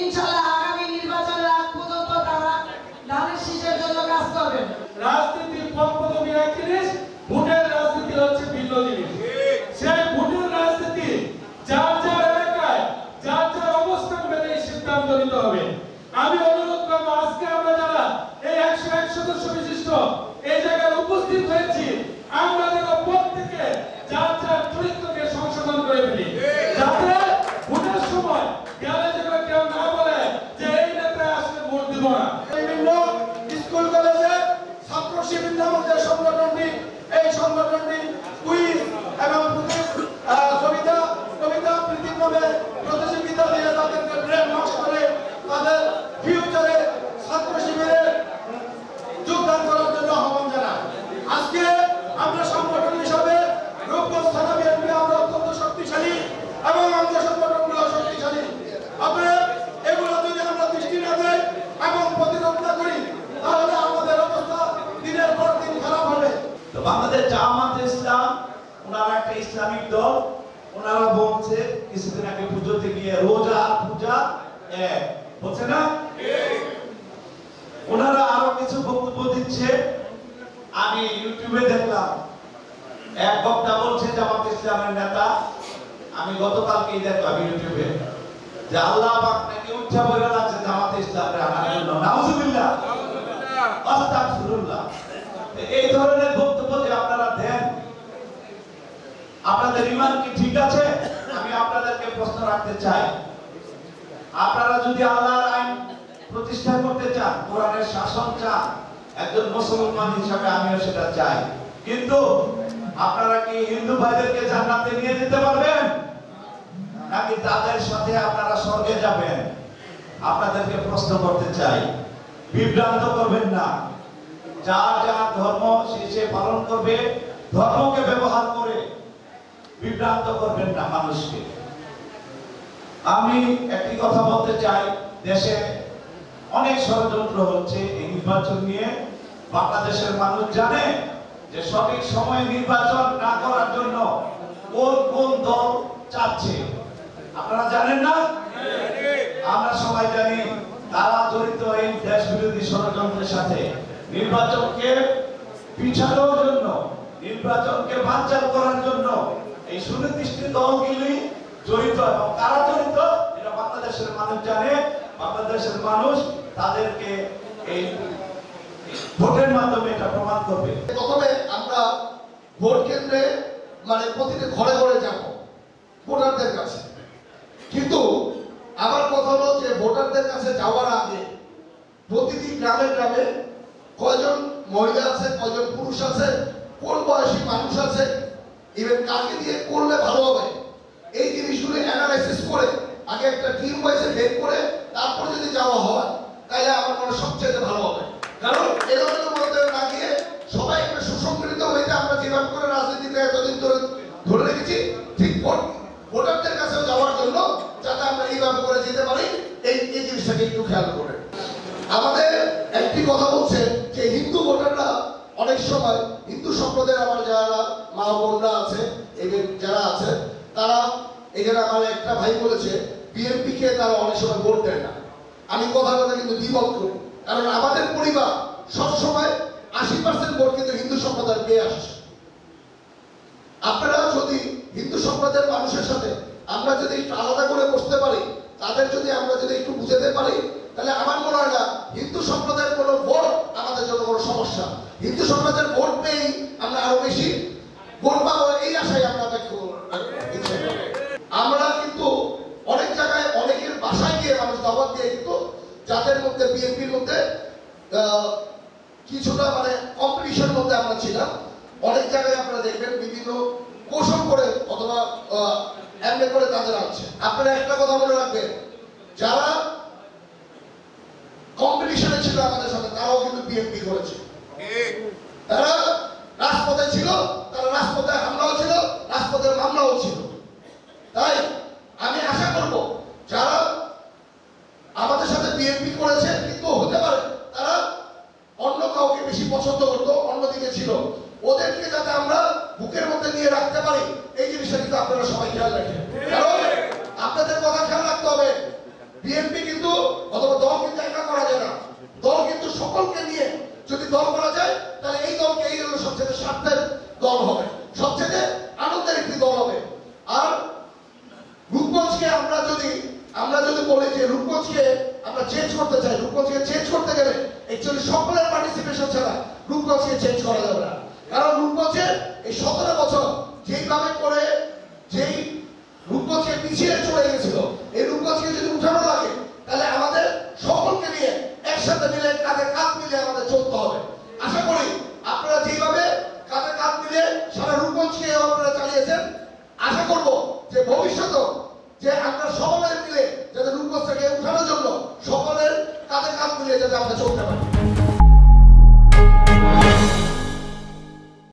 ইনশাআল্লাহ আগামী নির্বাচনের আগ পর্যন্ত তারা ধানের শীষের জন্য কাজ করবেন। রাজনীতির পদপদবি এক জিনিস, ভোটের রাজনীতি হচ্ছে ভিন্ন জিনিস। সেই ভোটের রাজনীতি যার যার এলাকায় যার যার অবস্থান ভেদে সিদ্ধান্ত নিতে হবে। আমি অনুরোধ করবো, আজকে আমরা যারা এই 101 সদস্য বিশিষ্ট এই জায়গায় উপস্থিত হয়েছি, আমরা যেন প্রত্যেকে যার যার চরিত্রকে সংশোধন করে ফেলি, যাতে ভোটের সময় গেলে যেন কেউ না বলে যে এই নেতা আসলে ভোট দিব না। বিভিন্ন স্কুল কলেজে ছাত্র শিবির নামক যে সংগঠনটি, এই সংগঠনটি কুইজ এবং কবিতা আবৃত্তির নামে প্রতিযোগিতা দিয়ে তাদেরকে ব্রেন ওয়াশ করে তাদের ফিউচারে ছাত্র শিবিরে যোগদান করার জন্য আহ্বান জানাই। আজকে আমরা সংগঠন হিসাবে রূপগঞ্জ থানা বিএনপি আমরা অত্যন্ত শক্তিশালী এবং আমাদের সংগঠনগুলো শক্তিশালী। আপনারা এগুলো যদি আমরা দৃষ্টি না দেই এবং প্রতিরোধ না করি, তাহলে আমাদের অবস্থা দিনের পর দিন খারাপ হবে। তো বাংলাদেশ জামাতে ইসলাম ওনারা একটা ইসলামিক দল, ওনারা বলছে কিছুদিন আগে পুজোতে গিয়ে রোজা আর পূজা এক হচ্ছে না। ওনারা আরো কিছু বক্তব্য দিচ্ছে। আমি ইউটিউবে দেখলাম এক বক্তা বলছে জামাত ইসলামের নেতা, আমি গতকালকেই দেখলাম ইউটিউবে, যে আল্লাহ পাক নাকি উচ্চা বলে লাগছে জামাত ইসলামের আনার জন্য। নাউজুবিল্লাহ, আস্তাগফিরুল্লাহ। এই ধরনের বক্তব্য যে আপনারা দেন, আপনাদের ঈমান কি ঠিক আছে? আমি আপনাদেরকে প্রশ্ন রাখতে চাই। আপনারা যদি আল্লাহর আইন প্রতিষ্ঠা করতে চান, কোরআনের শাসন চান, একজন মুসলমান হিসাবে আমিও সেটা চাই, কিন্তু আপনারা কি হিন্দু ভাইদেরকে জান্নাতে নিয়ে যেতে পারবেন, নাকি তাদের সাথে আপনারা স্বর্গে যাবেন? আপনাদেরকে প্রশ্ন করতে চাই, বিভ্রান্ত করবেন না। যার যার ধর্ম সে পালন করবে, ধর্মকে ব্যবহার করে বিভ্রান্ত করবেন না মানুষকে। আমি একটি কথা বলতে চাই, দেশে অনেক ষড়যন্ত্র হচ্ছে এই নির্বাচন নিয়ে। বাংলাদেশের মানুষ জানে যে সঠিক সময়ে নির্বাচন না করার জন্য কোন কোন দল চাচ্ছে, আপনারা জানেন না? আমরা সবাই জানি তারা জড়িত এই দেশ বিরোধী ষড়যন্ত্রের সাথে। নির্বাচনকে পিছানোর জন্য, নির্বাচনকে বানচাল করার জন্য এই সুনির্দিষ্ট দলগুলি জড়িত, এবং কারা জড়িত এটা বাংলাদেশের মানুষ জানে। বাংলাদেশের মানুষ তাদেরকে এই ভোটের মাধ্যমে এটা প্রমাণ করবে। প্রথমে আমরা ভোট কেন্দ্রে মানে প্রতিটি ঘরে ঘরে যাব ভোটারদের কাছে, কিন্তু আমার কথা হলো যে ভোটারদের কাছে যাওয়ার আগে প্রতিটি গ্রামে গ্রামে কয়জন মহিলা আছে, কয়জন পুরুষ আছে, কোন বয়সী মানুষ আছে, ইভেন কাকে দিয়ে করলে ভালো হবে, এই জিনিসগুলো অ্যানালাইসিস করে আগে একটা টিম ওয়াইজে বের করে তারপর যদি যাওয়া হয়, তাহলে আমার মনে হয় সবচেয়ে ভালো হবে। কারণ এরকম মধ্যে না গিয়ে সবাই একটা সুসংগঠিত হইতে আমরা যেভাবে করে রাজনীতিতে এতদিন ধরে রেখেছি, ঠিক ভোটারদের কাছেও যাওয়ার জন্য যাতে আমরা এইভাবে করে যেতে পারি, এই জিনিসটাকে একটু খেয়াল করে। আমাদের একটি কথা বলছে যে হিন্দু ভোটাররা অনেক সময়, হিন্দু সম্প্রদায়ের আমার যারা মা বোনরা আছে, এদের যারা আছে, তারা এখানে আমার একটা ভাই বলেছে বিএনপি কে তারা অনেক সময় ভোট দেয় না। আমি কথা কিন্তু দ্বিমত করি, কারণ আমাদের পরিবার সবসময় 80% ভোট কিন্তু হিন্দু সম্প্রদায় পেয়ে আসছে। আপনারা যদি হিন্দু সম্প্রদায়ের মানুষের সাথে আমরা যদি একটু আলাদা করে বসতে পারি, তাদের যদি আমরা যদি একটু বুঝাতে পারি, তাহলে আমার মনে হয় না হিন্দু সম্প্রদায়ের কোনো ভোট আমাদের জন্য কোনো সমস্যা। হিন্দু সম্প্রদায়ের ভোট পেয়েই আমরা আরো বেশি ভোট পাবো, এই আশায় আমরা আমরা কিন্তু অনেক জায়গায় অনেকের বাসায় গিয়ে মানুষ দাওয়াত দিয়ে, কিন্তু যাদের মধ্যে বিএনপির মধ্যে কিছুটা মানে কম্পিটিশন মধ্যে আমরা ছিলাম, অনেক জায়গায় আপনারা দেখবেন বিভিন্ন কৌশল করে অথবা এমনি করে তাদের আছে। আপনারা একটা কথা মনে রাখবেন, যারা কম্পিটিশনে ছিল আমাদের সাথে তারাও কিন্তু বিএনপি করেছে। তারা রাজপথে ছিল, তারা রাজপথে হামলাও ছিল, রাজপথের মামলাও ছিল। তাই আমি আশা করব যারা আমাদের সাথে বিএনপি করেছে, কিন্তু হতে পারে তারা অন্য কাউকে বেশি পছন্দ করতো, অন্যদিকে ছিল, ওদেরকে যাতে আমরা বুকের মধ্যে নিয়ে রাখতে পারি, এই জিনিসটা কিন্তু আপনারা সবাই খেয়াল রাখেন। কারণ আপনাদের কথা খেয়াল রাখতে হবে, বিএনপি কিন্তু সকলকে নিয়ে যদি দল করা যায় তাহলে এই দলকে এই হলো সবচেয়ে স্বার্থের দল হবে, সবচেয়ে আনন্দের একটি দল হবে। আর রূপগঞ্জকে আমরা যদি বলি যে রূপগঞ্জকে আমরা চেঞ্জ করতে চাই, রূপগঞ্জকে চেঞ্জ করতে গেলে অ্যাকচুয়ালি সকলের পার্টিসিপেশন ছাড়া রূপগঞ্জকে চেঞ্জ করা যাবে না। কারণ রূপগঞ্জের এই 17 বছর যেইভাবে করে যেই রূপগঞ্জকে পিছিয়ে চলে গেছিল, এই রূপগঞ্জকে যদি উঠানো লাগে তাহলে আমাদের সকলকে নিয়ে একসাথে মিলে কাঁধে কাঁধ মিলে আমাদের চলতে হবে। আশা করি আপনারা যেইভাবে কাঁধে কাঁধ মিলে সারা রূপগঞ্জকে আপনারা চালিয়েছেন, আশা করব যে ভবিষ্যতেও যে আমরা সকলে মিলে যাতে রূপগঞ্জটাকে উঠানোর জন্য সকলের কাঁধে কাঁধ মিলে যাতে আমরা চলতে পারি।